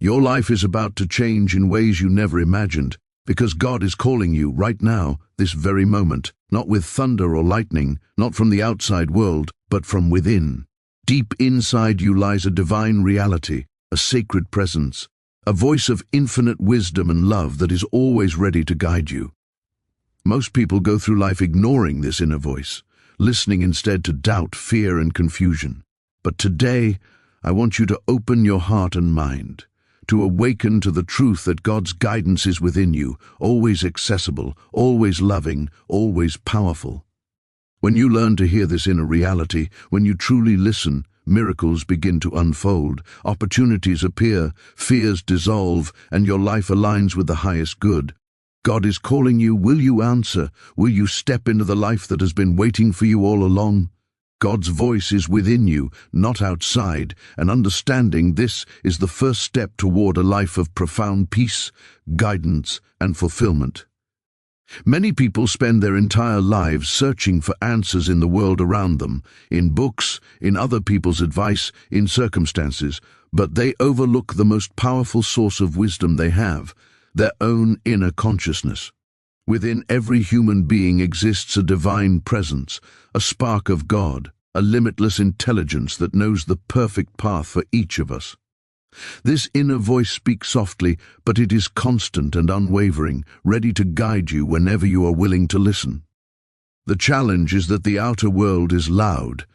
Your life is about to change in ways you never imagined, because God is calling you right now, this very moment, not with thunder or lightning, not from the outside world, but from within. Deep inside you lies a divine reality, a sacred presence, a voice of infinite wisdom and love that is always ready to guide you. Most people go through life ignoring this inner voice, listening instead to doubt, fear, and confusion. But today, I want you to open your heart and mind, to awaken to the truth that God's guidance is within you, always accessible, always loving, always powerful. When you learn to hear this inner reality, when you truly listen, miracles begin to unfold, opportunities appear, fears dissolve, and your life aligns with the highest good. God is calling you. Will you answer? Will you step into the life that has been waiting for you all along? God's voice is within you, not outside, and understanding this is the first step toward a life of profound peace, guidance, and fulfillment. Many people spend their entire lives searching for answers in the world around them, in books, in other people's advice, in circumstances, but they overlook the most powerful source of wisdom they have, their own inner consciousness. Within every human being exists a divine presence, a spark of God, a limitless intelligence that knows the perfect path for each of us. This inner voice speaks softly, but it is constant and unwavering, ready to guide you whenever you are willing to listen. The challenge is that the outer world is loud.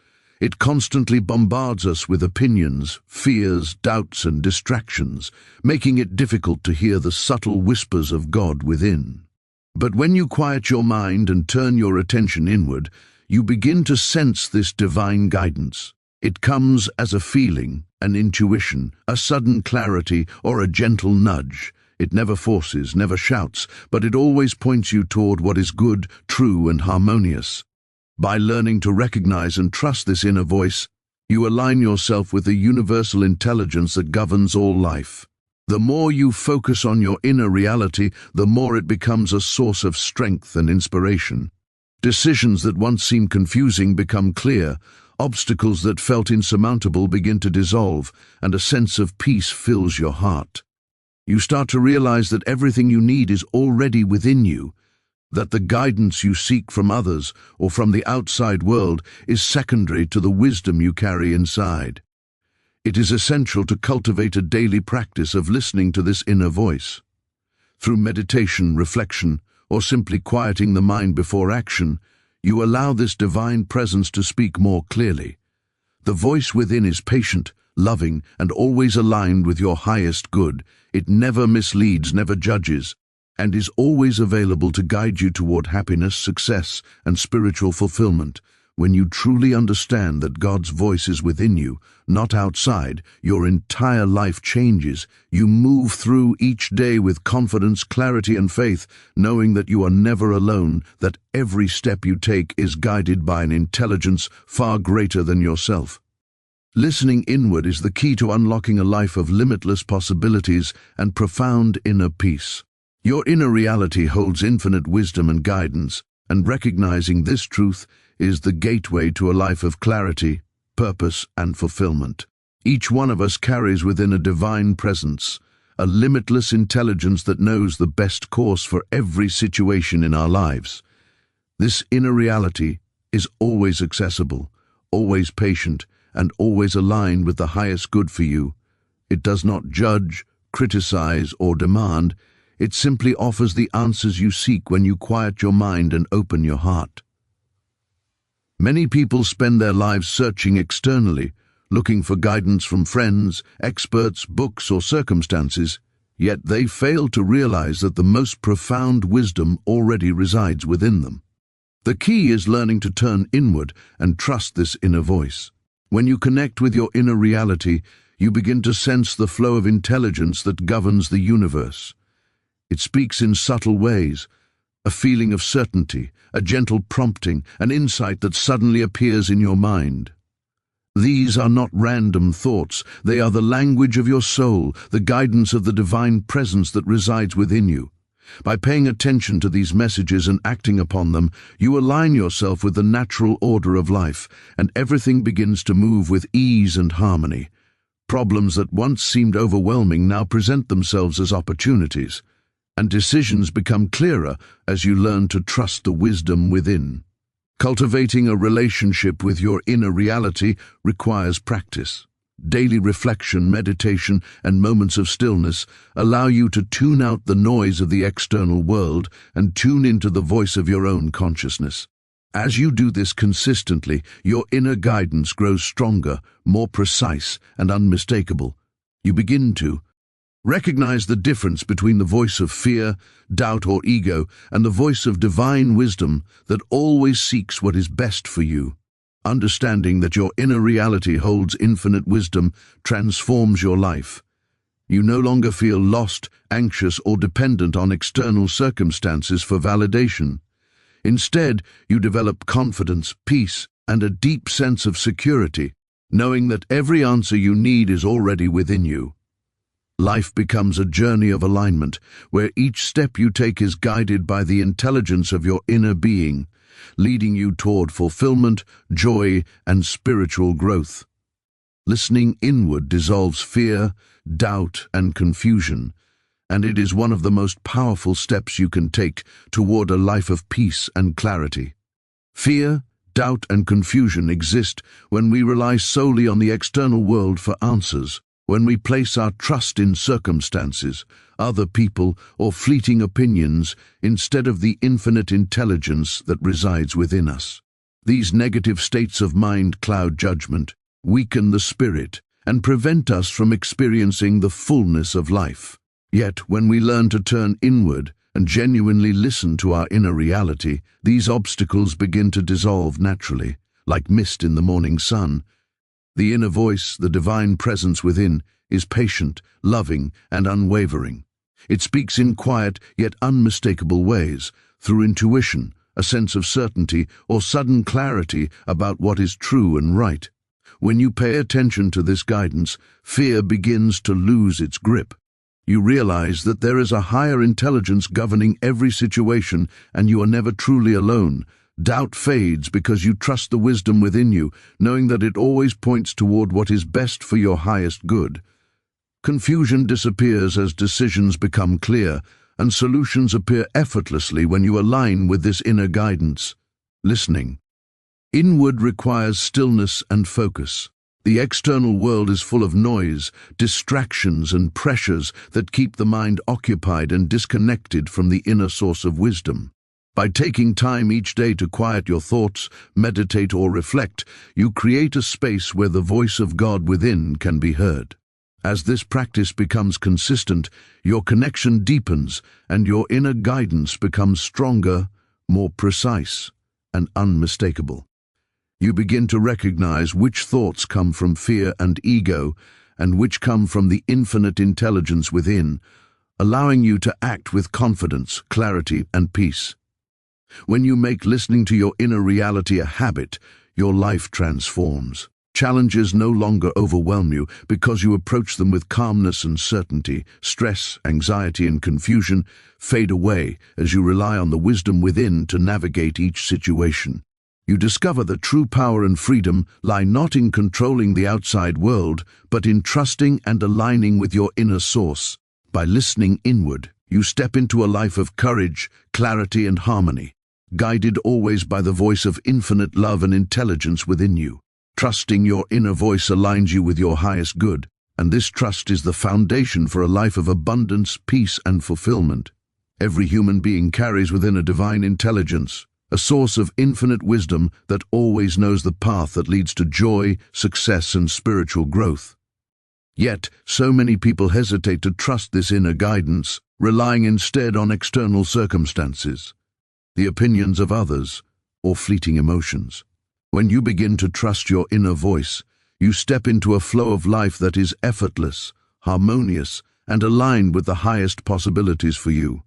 It constantly bombards us with opinions, fears, doubts, and distractions, making it difficult to hear the subtle whispers of God within. But when you quiet your mind and turn your attention inward, you begin to sense this divine guidance. It comes as a feeling, an intuition, a sudden clarity, or a gentle nudge. It never forces, never shouts, but it always points you toward what is good, true, and harmonious. By learning to recognize and trust this inner voice, you align yourself with the universal intelligence that governs all life. The more you focus on your inner reality, the more it becomes a source of strength and inspiration. Decisions that once seemed confusing become clear, obstacles that felt insurmountable begin to dissolve, and a sense of peace fills your heart. You start to realize that everything you need is already within you, that the guidance you seek from others or from the outside world is secondary to the wisdom you carry inside. It is essential to cultivate a daily practice of listening to this inner voice. Through meditation, reflection, or simply quieting the mind before action, you allow this divine presence to speak more clearly. The voice within is patient, loving, and always aligned with your highest good. It never misleads, never judges, and is always available to guide you toward happiness, success, and spiritual fulfillment. When you truly understand that God's voice is within you, not outside, your entire life changes. You move through each day with confidence, clarity, and faith, knowing that you are never alone, that every step you take is guided by an intelligence far greater than yourself. Listening inward is the key to unlocking a life of limitless possibilities and profound inner peace. Your inner reality holds infinite wisdom and guidance, and recognizing this truth is the gateway to a life of clarity, purpose, and fulfillment. Each one of us carries within a divine presence, a limitless intelligence that knows the best course for every situation in our lives. This inner reality is always accessible, always patient, and always aligned with the highest good for you. It does not judge, criticize, or demand. It simply offers the answers you seek when you quiet your mind and open your heart. Many people spend their lives searching externally, looking for guidance from friends, experts, books, or circumstances, yet they fail to realize that the most profound wisdom already resides within them. The key is learning to turn inward and trust this inner voice. When you connect with your inner reality, you begin to sense the flow of intelligence that governs the universe. It speaks in subtle ways, a feeling of certainty, a gentle prompting, an insight that suddenly appears in your mind. These are not random thoughts. They are the language of your soul, the guidance of the divine presence that resides within you. By paying attention to these messages and acting upon them, you align yourself with the natural order of life, and everything begins to move with ease and harmony. Problems that once seemed overwhelming now present themselves as opportunities, and decisions become clearer as you learn to trust the wisdom within. Cultivating a relationship with your inner reality requires practice. Daily reflection, meditation, and moments of stillness allow you to tune out the noise of the external world and tune into the voice of your own consciousness. As you do this consistently, your inner guidance grows stronger, more precise, and unmistakable. You begin to recognize the difference between the voice of fear, doubt, or ego and the voice of divine wisdom that always seeks what is best for you. Understanding that your inner reality holds infinite wisdom transforms your life. You no longer feel lost, anxious, or dependent on external circumstances for validation. Instead, you develop confidence, peace, and a deep sense of security, knowing that every answer you need is already within you. Life becomes a journey of alignment, where each step you take is guided by the intelligence of your inner being, leading you toward fulfillment, joy, and spiritual growth. Listening inward dissolves fear, doubt, and confusion, and it is one of the most powerful steps you can take toward a life of peace and clarity. Fear, doubt, and confusion exist when we rely solely on the external world for answers, when we place our trust in circumstances, other people, or fleeting opinions instead of the infinite intelligence that resides within us. These negative states of mind cloud judgment, weaken the spirit, and prevent us from experiencing the fullness of life. Yet, when we learn to turn inward and genuinely listen to our inner reality, these obstacles begin to dissolve naturally, like mist in the morning sun. The inner voice, the divine presence within, is patient, loving, and unwavering. It speaks in quiet yet unmistakable ways, through intuition, a sense of certainty, or sudden clarity about what is true and right. When you pay attention to this guidance, fear begins to lose its grip. You realize that there is a higher intelligence governing every situation, and you are never truly alone. Doubt fades because you trust the wisdom within you, knowing that it always points toward what is best for your highest good. Confusion disappears as decisions become clear, and solutions appear effortlessly when you align with this inner guidance. Listening inward requires stillness and focus. The external world is full of noise, distractions, and pressures that keep the mind occupied and disconnected from the inner source of wisdom. By taking time each day to quiet your thoughts, meditate, or reflect, you create a space where the voice of God within can be heard. As this practice becomes consistent, your connection deepens and your inner guidance becomes stronger, more precise, and unmistakable. You begin to recognize which thoughts come from fear and ego and which come from the infinite intelligence within, allowing you to act with confidence, clarity, and peace. When you make listening to your inner reality a habit, your life transforms. Challenges no longer overwhelm you because you approach them with calmness and certainty. Stress, anxiety, and confusion fade away as you rely on the wisdom within to navigate each situation. You discover that true power and freedom lie not in controlling the outside world, but in trusting and aligning with your inner source. By listening inward, you step into a life of courage, clarity, and harmony, guided always by the voice of infinite love and intelligence within you. Trusting your inner voice aligns you with your highest good, and this trust is the foundation for a life of abundance, peace, and fulfillment. Every human being carries within a divine intelligence, a source of infinite wisdom that always knows the path that leads to joy, success, and spiritual growth. Yet, so many people hesitate to trust this inner guidance, relying instead on external circumstances, the opinions of others, or fleeting emotions. When you begin to trust your inner voice, you step into a flow of life that is effortless, harmonious, and aligned with the highest possibilities for you.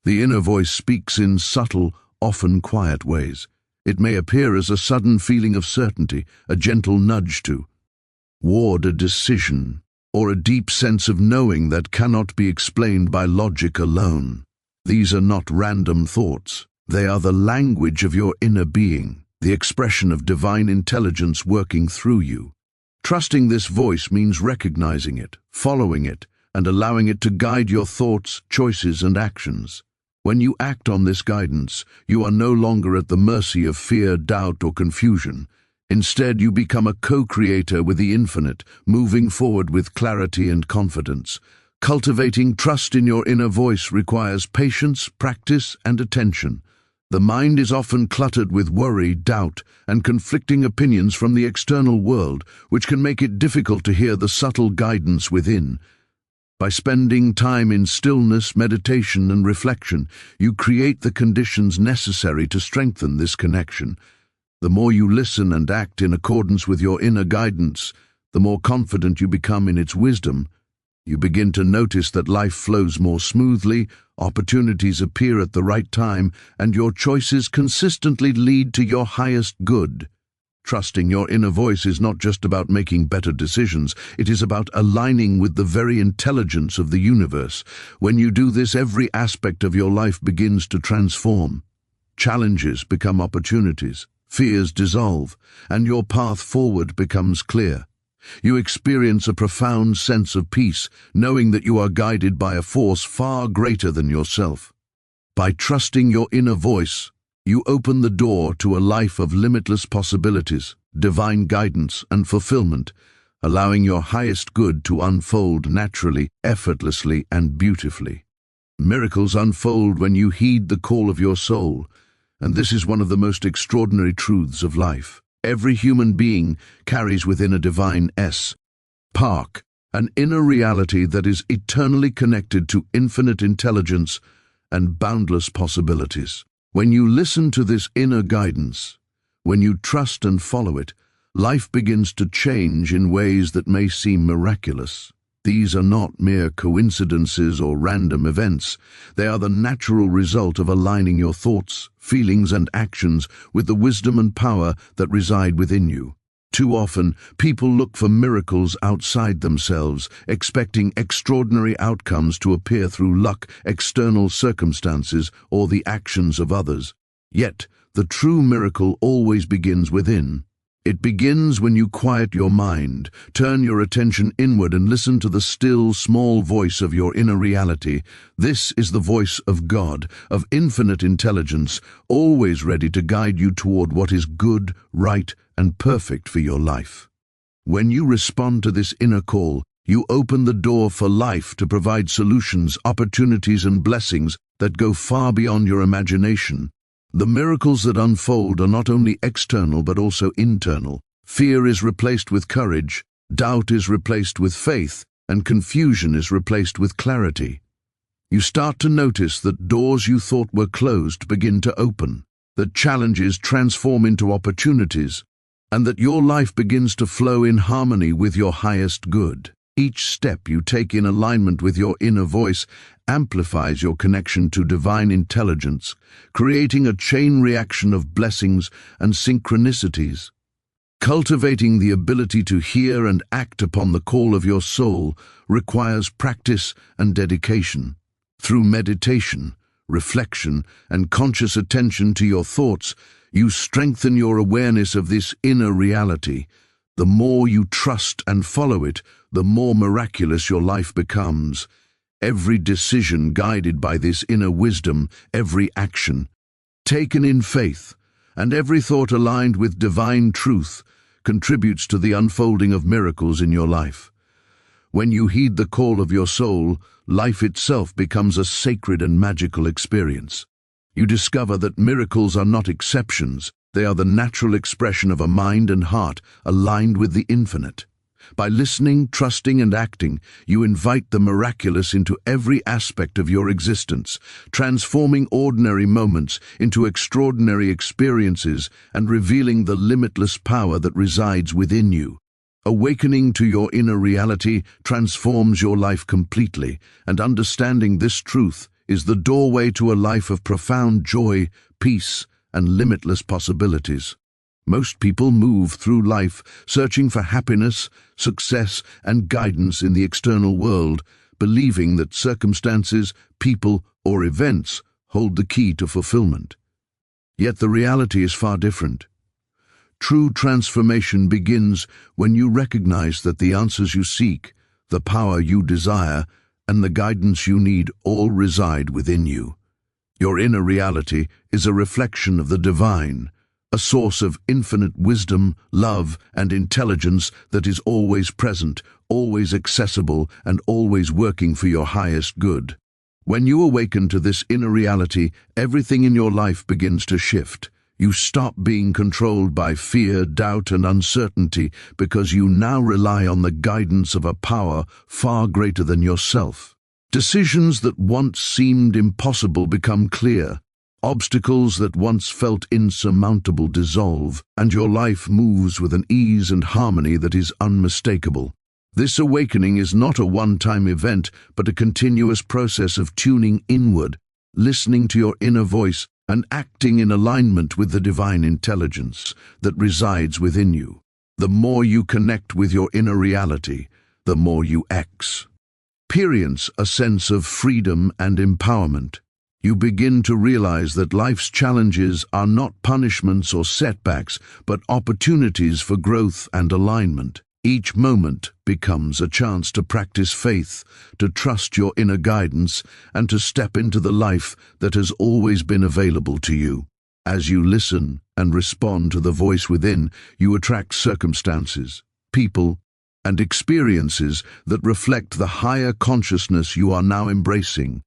The inner voice speaks in subtle, often quiet ways. It may appear as a sudden feeling of certainty, a gentle nudge toward a decision, or a deep sense of knowing that cannot be explained by logic alone. These are not random thoughts. They are the language of your inner being, the expression of divine intelligence working through you. Trusting this voice means recognizing it, following it, and allowing it to guide your thoughts, choices, and actions. When you act on this guidance, you are no longer at the mercy of fear, doubt, or confusion. Instead, you become a co-creator with the infinite, moving forward with clarity and confidence. Cultivating trust in your inner voice requires patience, practice, and attention. The mind is often cluttered with worry, doubt, and conflicting opinions from the external world, which can make it difficult to hear the subtle guidance within. By spending time in stillness, meditation, and reflection, you create the conditions necessary to strengthen this connection. The more you listen and act in accordance with your inner guidance, the more confident you become in its wisdom. You begin to notice that life flows more smoothly, opportunities appear at the right time, and your choices consistently lead to your highest good. Trusting your inner voice is not just about making better decisions, it is about aligning with the very intelligence of the universe. When you do this, every aspect of your life begins to transform. Challenges become opportunities, fears dissolve, and your path forward becomes clear. You experience a profound sense of peace, knowing that you are guided by a force far greater than yourself. By trusting your inner voice, you open the door to a life of limitless possibilities, divine guidance, and fulfillment, allowing your highest good to unfold naturally, effortlessly, and beautifully. Miracles unfold when you heed the call of your soul, and this is one of the most extraordinary truths of life. Every human being carries within a divine spark, an inner reality that is eternally connected to infinite intelligence and boundless possibilities. When you listen to this inner guidance, when you trust and follow it, life begins to change in ways that may seem miraculous. These are not mere coincidences or random events. They are the natural result of aligning your thoughts, feelings, and actions with the wisdom and power that reside within you. Too often, people look for miracles outside themselves, expecting extraordinary outcomes to appear through luck, external circumstances, or the actions of others. Yet, the true miracle always begins within. It begins when you quiet your mind, turn your attention inward, and listen to the still, small voice of your inner reality. This is the voice of God, of infinite intelligence, always ready to guide you toward what is good, right, and perfect for your life. When you respond to this inner call, you open the door for life to provide solutions, opportunities, and blessings that go far beyond your imagination. The miracles that unfold are not only external but also internal. Fear is replaced with courage, doubt is replaced with faith, and confusion is replaced with clarity. You start to notice that doors you thought were closed begin to open, that challenges transform into opportunities, and that your life begins to flow in harmony with your highest good. Each step you take in alignment with your inner voice amplifies your connection to divine intelligence, creating a chain reaction of blessings and synchronicities. Cultivating the ability to hear and act upon the call of your soul requires practice and dedication. Through meditation, reflection, and conscious attention to your thoughts, you strengthen your awareness of this inner reality. The more you trust and follow it, the more miraculous your life becomes. Every decision guided by this inner wisdom, every action taken in faith, and every thought aligned with divine truth contributes to the unfolding of miracles in your life. When you heed the call of your soul, life itself becomes a sacred and magical experience. You discover that miracles are not exceptions, they are the natural expression of a mind and heart aligned with the infinite. By listening, trusting, and acting, you invite the miraculous into every aspect of your existence, transforming ordinary moments into extraordinary experiences and revealing the limitless power that resides within you. Awakening to your inner reality transforms your life completely, and understanding this truth is the doorway to a life of profound joy, peace, and limitless possibilities. Most people move through life searching for happiness, success, and guidance in the external world, believing that circumstances, people, or events hold the key to fulfillment. Yet the reality is far different. True transformation begins when you recognize that the answers you seek, the power you desire, and the guidance you need all reside within you. Your inner reality is a reflection of the divine, a source of infinite wisdom, love, and intelligence that is always present, always accessible, and always working for your highest good. When you awaken to this inner reality, everything in your life begins to shift. You stop being controlled by fear, doubt, and uncertainty because you now rely on the guidance of a power far greater than yourself. Decisions that once seemed impossible become clear. Obstacles that once felt insurmountable dissolve, and your life moves with an ease and harmony that is unmistakable. This awakening is not a one-time event, but a continuous process of tuning inward, listening to your inner voice, and acting in alignment with the divine intelligence that resides within you. The more you connect with your inner reality, the more you experience a sense of freedom and empowerment. You begin to realize that life's challenges are not punishments or setbacks, but opportunities for growth and alignment. Each moment becomes a chance to practice faith, to trust your inner guidance, and to step into the life that has always been available to you. As you listen and respond to the voice within, you attract circumstances, people, and experiences that reflect the higher consciousness you are now embracing.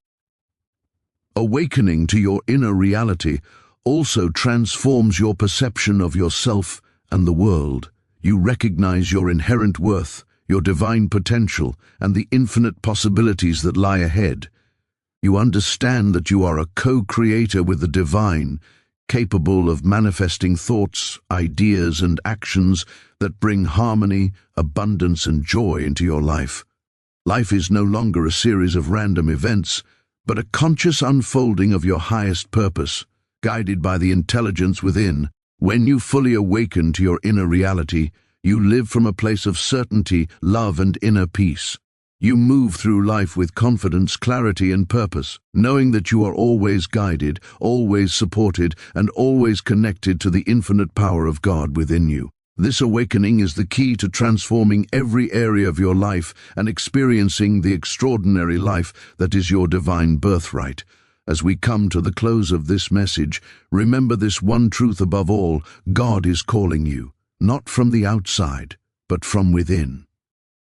Awakening to your inner reality also transforms your perception of yourself and the world. You recognize your inherent worth, your divine potential, and the infinite possibilities that lie ahead. You understand that you are a co-creator with the divine, capable of manifesting thoughts, ideas, and actions that bring harmony, abundance, and joy into your life. Life is no longer a series of random events, but a conscious unfolding of your highest purpose, guided by the intelligence within. When you fully awaken to your inner reality, you live from a place of certainty, love, and inner peace. You move through life with confidence, clarity, and purpose, knowing that you are always guided, always supported, and always connected to the infinite power of God within you. This awakening is the key to transforming every area of your life and experiencing the extraordinary life that is your divine birthright. As we come to the close of this message, remember this one truth above all: God is calling you, not from the outside, but from within.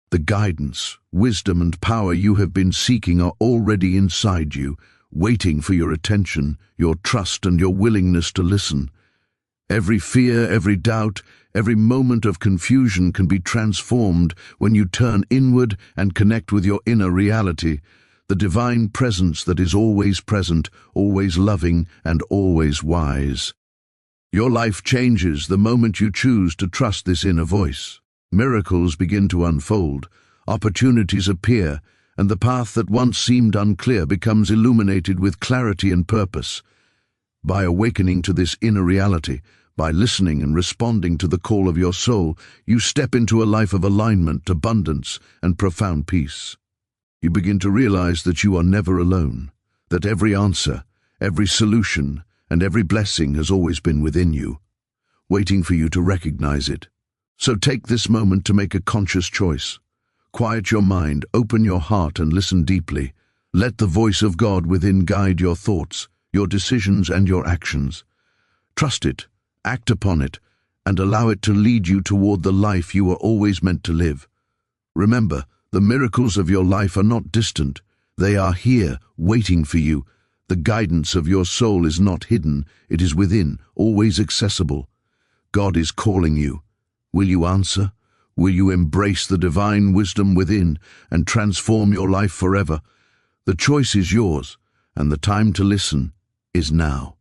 The guidance, wisdom, and power you have been seeking are already inside you, waiting for your attention, your trust, and your willingness to listen. Every fear, every doubt, every moment of confusion can be transformed when you turn inward and connect with your inner reality, the divine presence that is always present, always loving, and always wise. Your life changes the moment you choose to trust this inner voice. Miracles begin to unfold, opportunities appear, and the path that once seemed unclear becomes illuminated with clarity and purpose. By awakening to this inner reality, by listening and responding to the call of your soul, you step into a life of alignment, abundance, and profound peace. You begin to realize that you are never alone, that every answer, every solution, and every blessing has always been within you, waiting for you to recognize it. So take this moment to make a conscious choice. Quiet your mind, open your heart, and listen deeply. Let the voice of God within guide your thoughts, your decisions, and your actions. Trust it, act upon it, and allow it to lead you toward the life you were always meant to live. Remember, the miracles of your life are not distant. They are here, waiting for you. The guidance of your soul is not hidden. It is within, always accessible. God is calling you. Will you answer? Will you embrace the divine wisdom within and transform your life forever? The choice is yours, and the time to listen is now.